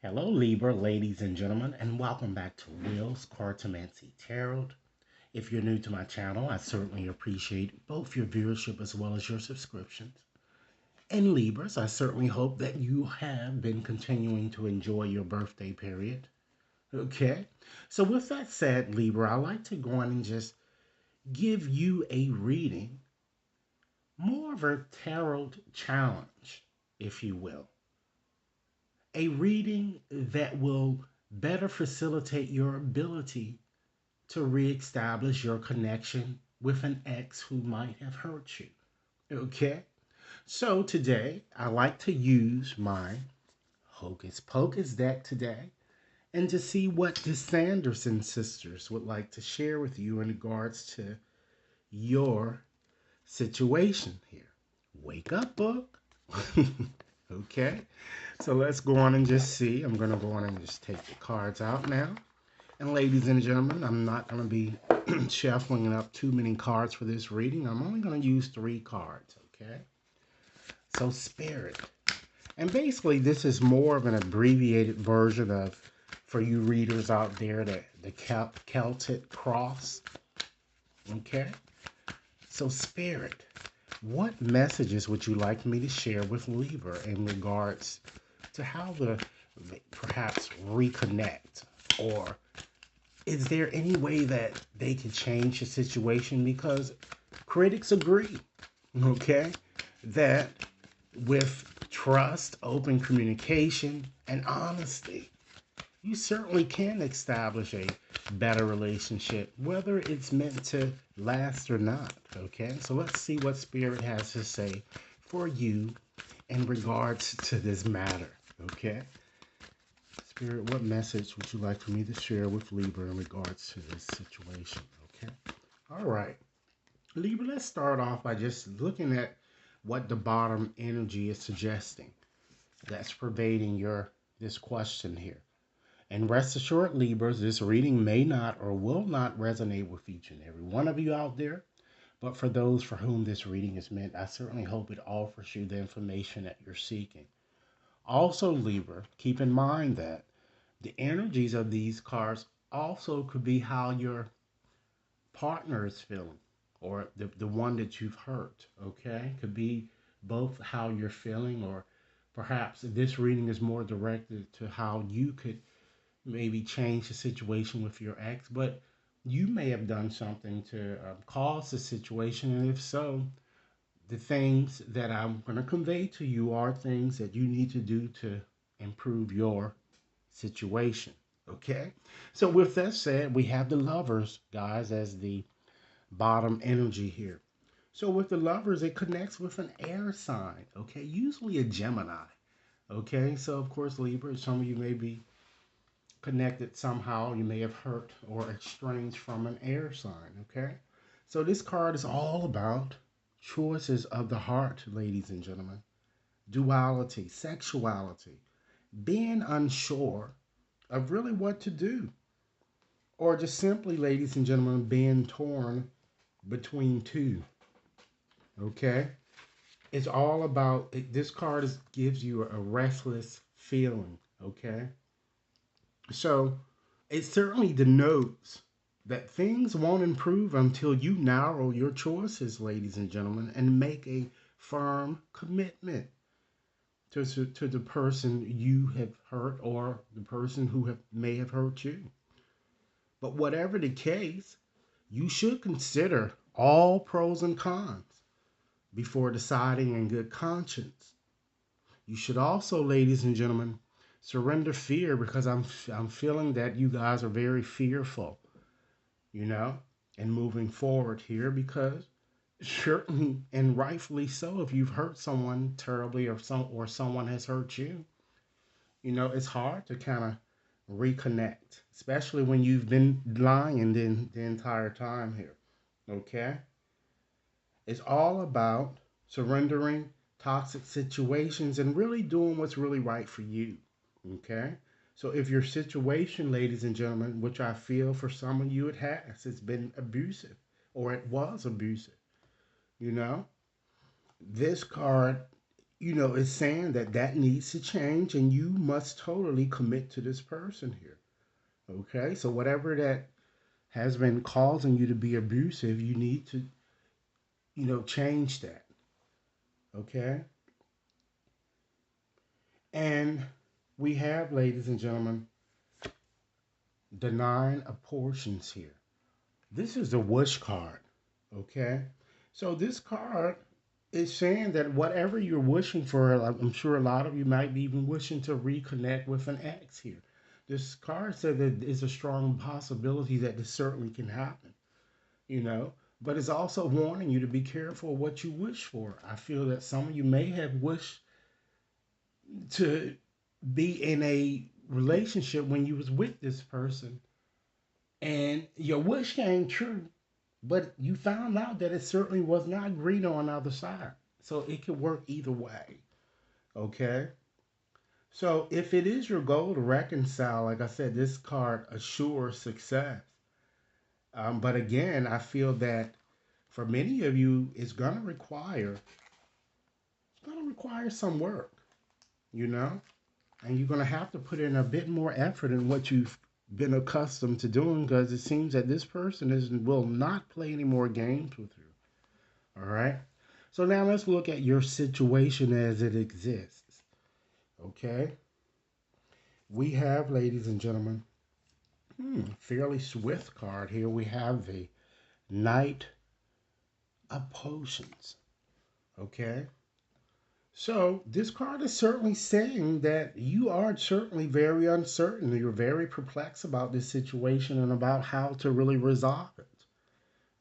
Hello, Libra, ladies and gentlemen, and welcome back to Will's Cartomancy Tarot. If you're new to my channel, I certainly appreciate both your viewership as well as your subscriptions. And Libras, I certainly hope that you have been continuing to enjoy your birthday period. Okay? So, with that said, Libra, I like to go on and just give you a reading, more of a tarot challenge, if you will. A reading that will better facilitate your ability to reestablish your connection with an ex who might have hurt you. Okay? So today, I like to use my Hocus Pocus deck today and to see what the Sanderson sisters would like to share with you in regards to your situation here. Wake up, book. Okay? So let's go on and just see. I'm going to go on and just take the cards out now. And ladies and gentlemen, I'm not going to be shuffling up too many cards for this reading. I'm only going to use 3 cards, okay? So Spirit. And basically, this is more of an abbreviated version of, for you readers out there, the Celtic cross, okay? So Spirit, what messages would you like me to share with Libra in regards to how to perhaps reconnect, or is there any way that they could change the situation? Because critics agree, okay, that with trust, open communication, and honesty, you certainly can establish a better relationship, whether it's meant to last or not, okay? So let's see what Spirit has to say for you in regards to this matter, okay? Spirit, what message would you like for me to share with Libra in regards to this situation? Okay. All right. Libra, let's start off by just looking at what the bottom energy is suggesting that's pervading this question here. And rest assured, Libras, this reading may not or will not resonate with each and every one of you out there. But for those for whom this reading is meant, I certainly hope it offers you the information that you're seeking. Also, Libra, keep in mind that the energies of these cards also could be how your partner is feeling, or the one that you've hurt, okay? Could be both how you're feeling, or perhaps this reading is more directed to how you could maybe change the situation with your ex, but you may have done something to cause the situation, and if so, the things that I'm going to convey to you are things that you need to do to improve your situation. Okay? So, with that said, we have the lovers, guys, as the bottom energy here. So, with the lovers, it connects with an air sign, okay? Usually a Gemini. Okay? So, of course, Libra, some of you may be connected somehow. You may have hurt or estranged from an air sign, okay? So, this card is all about choices of the heart, ladies and gentlemen. Duality, sexuality, being unsure of really what to do, or just simply, ladies and gentlemen, being torn between two. Okay? It's all about this card gives you a restless feeling. Okay? So it certainly denotes that things won't improve until you narrow your choices, ladies and gentlemen, and make a firm commitment to the person you have hurt, or the person who may have hurt you. But whatever the case, you should consider all pros and cons before deciding in good conscience. You should also, ladies and gentlemen, surrender fear, because I'm feeling that you guys are very fearful, you know, and moving forward here, because certainly and rightfully so, if you've hurt someone terribly, or someone has hurt you, you know, it's hard to kind of reconnect, especially when you've been lying the entire time here. Okay? It's all about surrendering toxic situations and really doing what's really right for you. Okay? So if your situation, ladies and gentlemen, which I feel for some of you it has, it's been abusive, or it was abusive, you know, this card it's saying that that needs to change and you must totally commit to this person here. Okay? So whatever that has been causing you to be abusive, you need to, change that. Okay? And we have, ladies and gentlemen, the nine of portions here. This is the wish card. Okay? So this card is saying that whatever you're wishing for, I'm sure a lot of you might be even wishing to reconnect with an ex here. This card said that it's a strong possibility that this certainly can happen, you know. But it's also warning you to be careful what you wish for. I feel that some of you may have wished to be in a relationship when you was with this person and your wish came true, but you found out that it certainly was not green on the other side. So it could work either way. Okay. So if it is your goal to reconcile, like I said, this card assures success. But again, I feel that for many of you, it's gonna require some work, you know, and you're gonna have to put in a bit more effort in what you've been accustomed to doing because it seems that this person will not play any more games with you. All right. So now let's look at your situation as it exists. Okay. We have, ladies and gentlemen, fairly swift card here. We have the Knight of Potions. Okay. So this card is certainly saying that you are certainly very uncertain. You're very perplexed about this situation and about how to really resolve it.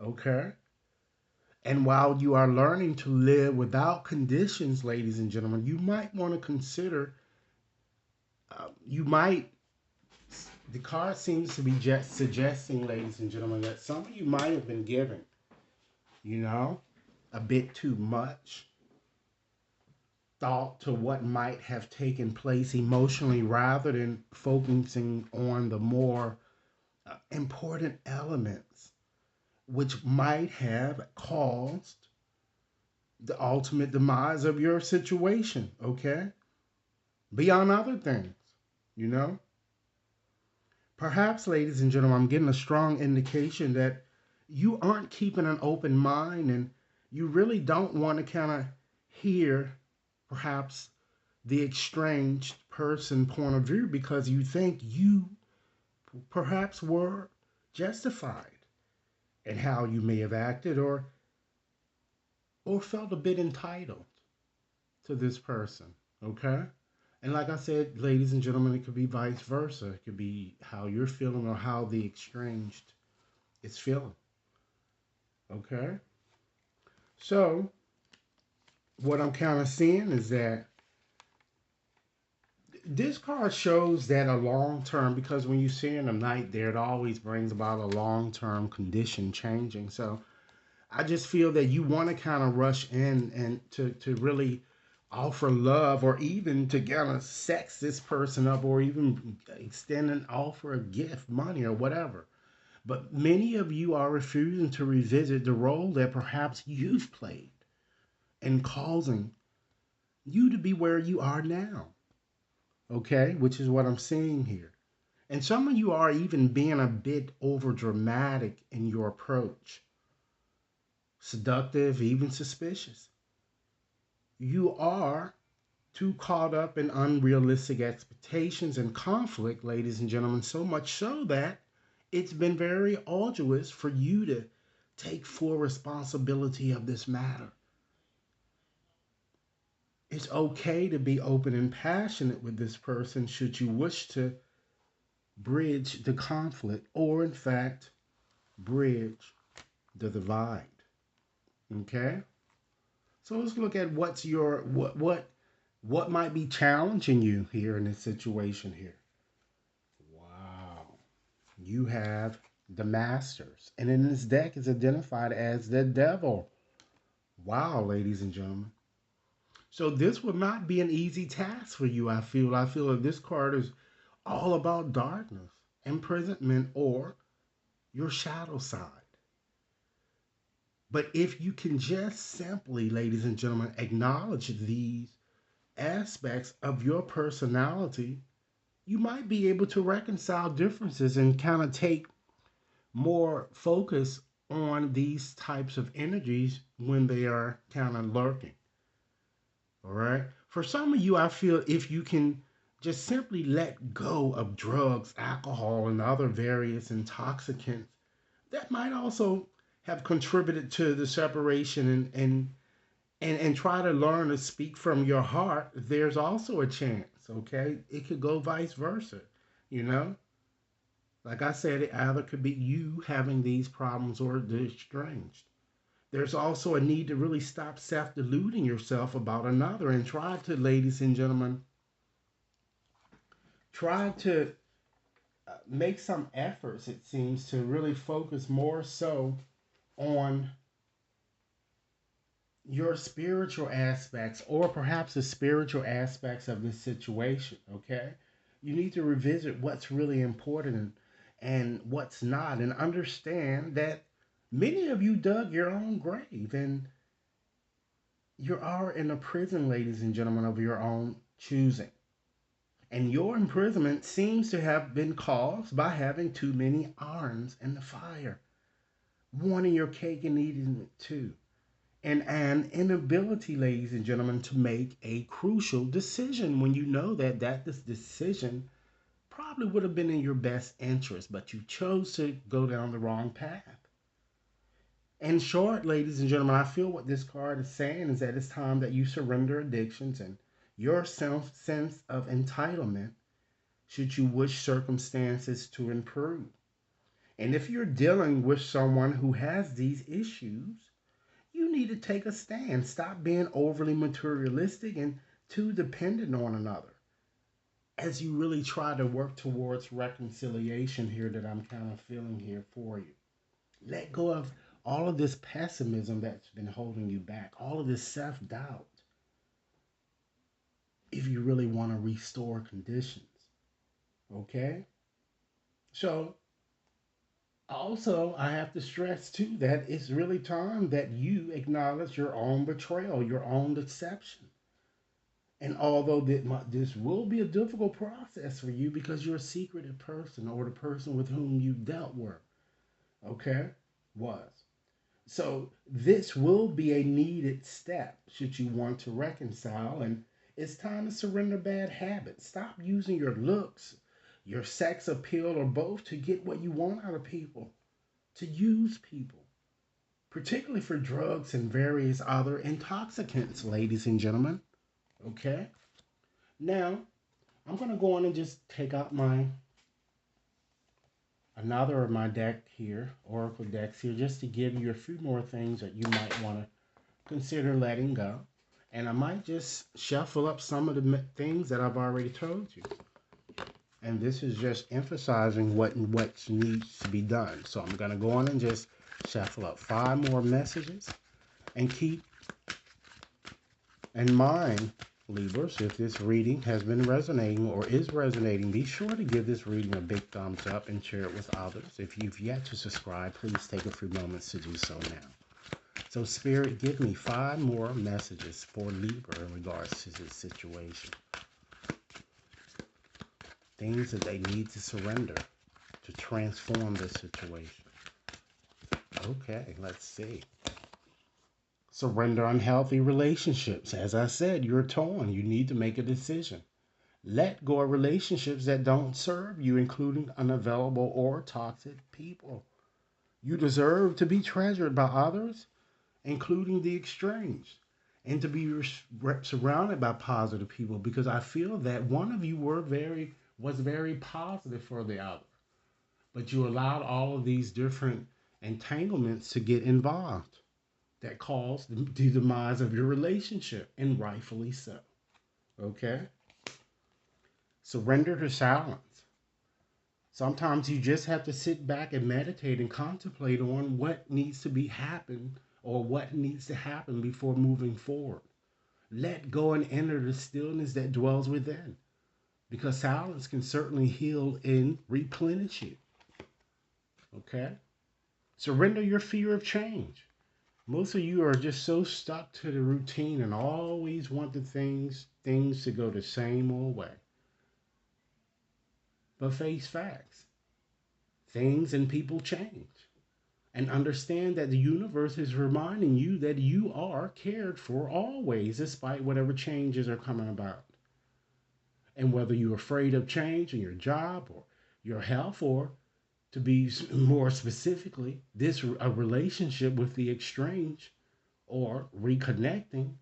Okay. And while you are learning to live without conditions, ladies and gentlemen, you might want to consider, you might, the card seems to be just suggesting, ladies and gentlemen, that some of you might have been given, you know, a bit too much thought to what might have taken place emotionally rather than focusing on the more important elements which might have caused the ultimate demise of your situation, okay? Beyond other things, you know? Perhaps, ladies and gentlemen, I'm getting a strong indication that you aren't keeping an open mind and you really don't want to kind of hear perhaps the estranged person point of view because you think you perhaps were justified in how you may have acted or felt a bit entitled to this person, okay? And like I said, ladies and gentlemen, it could be vice versa. It could be how you're feeling or how the estranged is feeling, okay? So, what I'm kind of seeing is that this card shows that a long term, because when you see in the night there, it always brings about a long term condition changing. So I just feel that you want to kind of rush in and to really offer love or even to kind of sex this person up or even extend an offer a gift, money or whatever. But many of you are refusing to revisit the role that perhaps you've played in causing you to be where you are now. Okay, which is what I'm seeing here. And some of you are even being a bit over dramatic in your approach, seductive, even suspicious. You are too caught up in unrealistic expectations and conflict, ladies and gentlemen, so much so that it's been very arduous for you to take full responsibility of this matter. It's okay to be open and passionate with this person should you wish to bridge the conflict or, in fact, bridge the divide. Okay? So let's look at what might be challenging you here in this situation here. Wow. You have the Masters. And in this deck is identified as the Devil. Wow, ladies and gentlemen. So this would not be an easy task for you, I feel. I feel that this card is all about darkness, imprisonment, or your shadow side. But if you can just simply, ladies and gentlemen, acknowledge these aspects of your personality, you might be able to reconcile differences and kind of take more focus on these types of energies when they are kind of lurking. All right. For some of you, I feel if you can just simply let go of drugs, alcohol, and other various intoxicants, that might also have contributed to the separation and try to learn to speak from your heart. There's also a chance, okay? It could go vice versa, you know? Like I said, it either could be you having these problems or the estranged. There's also a need to really stop self deluding yourself about another and try to, ladies and gentlemen, try to make some efforts, it seems, to really focus more so on your spiritual aspects or perhaps the spiritual aspects of this situation, okay? You need to revisit what's really important and what's not and understand that many of you dug your own grave and you are in a prison, ladies and gentlemen, of your own choosing. And your imprisonment seems to have been caused by having too many irons in the fire, wanting your cake and eating it too. And an inability, ladies and gentlemen, to make a crucial decision when you know that this decision probably would have been in your best interest, but you chose to go down the wrong path. In short, ladies and gentlemen, I feel what this card is saying is that it's time that you surrender addictions and your sense of entitlement should you wish circumstances to improve. And if you're dealing with someone who has these issues, you need to take a stand. Stop being overly materialistic and too dependent on another as you really try to work towards reconciliation here that I'm kind of feeling here for you. Let go of all of this pessimism that's been holding you back, all of this self doubt, if you really want to restore conditions. Okay? So, also, I have to stress too that it's really time that you acknowledge your own betrayal, your own deception. And although this will be a difficult process for you because you're a secretive person or the person with whom you dealt with, okay, was. So this will be a needed step should you want to reconcile. And it's time to surrender bad habits. Stop using your looks, your sex appeal, or both to get what you want out of people, to use people, particularly for drugs and various other intoxicants, ladies and gentlemen. Okay? Now, I'm going to go on and just take out my another of my deck here, Oracle decks here, just to give you a few more things that you might want to consider letting go. And I might just shuffle up some of the things that I've already told you. And this is just emphasizing what needs to be done. So I'm going to go on and just shuffle up 5 more messages and keep in mind, Libras, if this reading has been resonating or is resonating, be sure to give this reading a big thumbs up and share it with others. If you've yet to subscribe, please take a few moments to do so now. So, Spirit, give me 5 more messages for Libra in regards to this situation. Things that they need to surrender to transform the situation. Okay, let's see. Surrender unhealthy relationships. As I said, you're torn. You need to make a decision. Let go of relationships that don't serve you, including unavailable or toxic people. You deserve to be treasured by others, including the estranged, and to be surrounded by positive people because I feel that one of you was very positive for the other, but you allowed all of these different entanglements to get involved that caused the demise of your relationship, and rightfully so. Okay? Surrender to silence. Sometimes you just have to sit back and meditate and contemplate on what needs to be happen or what needs to happen before moving forward. Let go and enter the stillness that dwells within, because silence can certainly heal and replenish you. Okay? Surrender your fear of change. Most of you are just so stuck to the routine and always want the things to go the same old way. But face facts. Things and people change. And understand that the universe is reminding you that you are cared for always, despite whatever changes are coming about. And whether you're afraid of change in your job or your health, or to be more specifically, this a relationship with the exchange or reconnecting,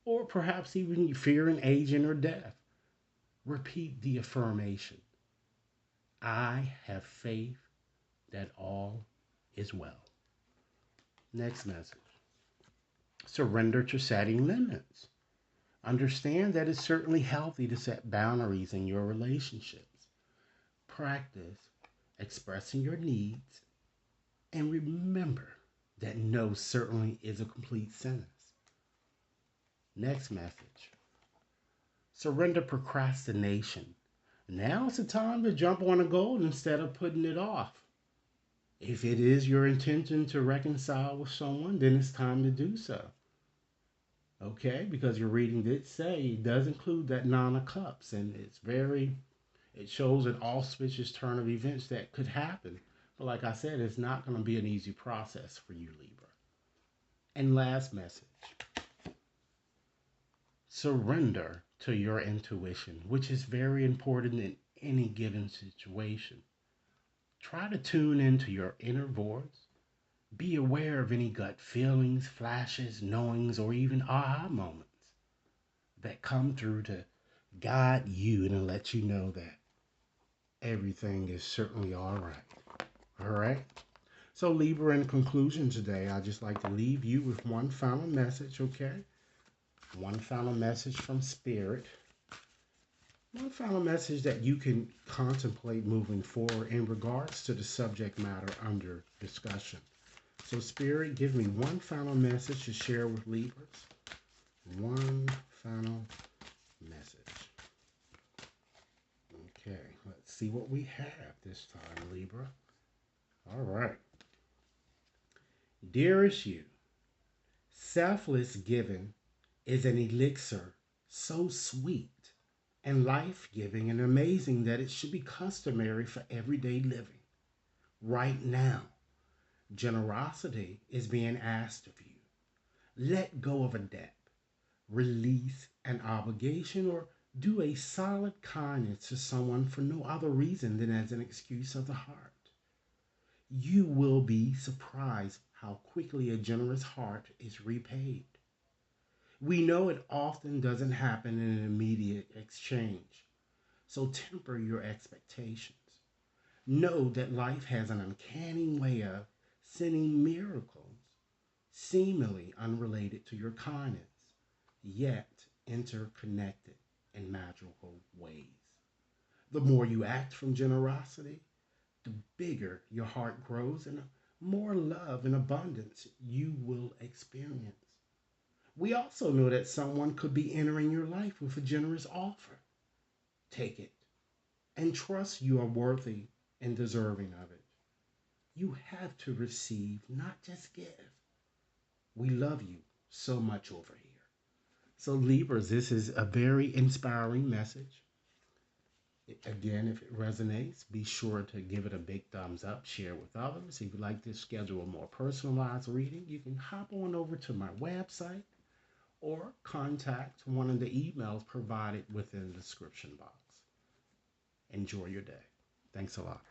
or perhaps even fearing aging or death, repeat the affirmation: I have faith that all is well. Next message: surrender to setting limits. Understand that it's certainly healthy to set boundaries in your relationships. Practice expressing your needs, and remember that no certainly is a complete sentence. Next message: surrender procrastination. Now's the time to jump on a goal instead of putting it off. If it is your intention to reconcile with someone, then it's time to do so. Okay? Because your reading did say it does include that Nine of Cups, and it shows an auspicious turn of events that could happen. But like I said, it's not going to be an easy process for you, Libra. And last message: surrender to your intuition, which is very important in any given situation. Try to tune into your inner voice. Be aware of any gut feelings, flashes, knowings, or even aha moments that come through to guide you and let you know that everything is certainly all right. All right? So, Libra, in conclusion today, I'd just like to leave you with one final message, okay? One final message from Spirit. One final message that you can contemplate moving forward in regards to the subject matter under discussion. So, Spirit, give me one final message to share with Libras. One final message. Okay, let's see what we have this time, Libra. All right. Dearest you, selfless giving is an elixir so sweet and life giving and amazing that it should be customary for everyday living. Right now, generosity is being asked of you. Let go of a debt, release an obligation, or do a solid kindness to someone for no other reason than as an excuse of the heart. You will be surprised how quickly a generous heart is repaid. We know it often doesn't happen in an immediate exchange, so temper your expectations. Know that life has an uncanny way of sending miracles seemingly unrelated to your kindness, yet interconnected in magical ways. The more you act from generosity, the bigger your heart grows and the more love and abundance you will experience. We also know that someone could be entering your life with a generous offer. Take it and trust you are worthy and deserving of it. You have to receive, not just give. We love you so much over here. So, Libras, this is a very inspiring message. Again, if it resonates, be sure to give it a big thumbs up, share with others. If you'd like to schedule a more personalized reading, you can hop on over to my website or contact one of the emails provided within the description box. Enjoy your day. Thanks a lot.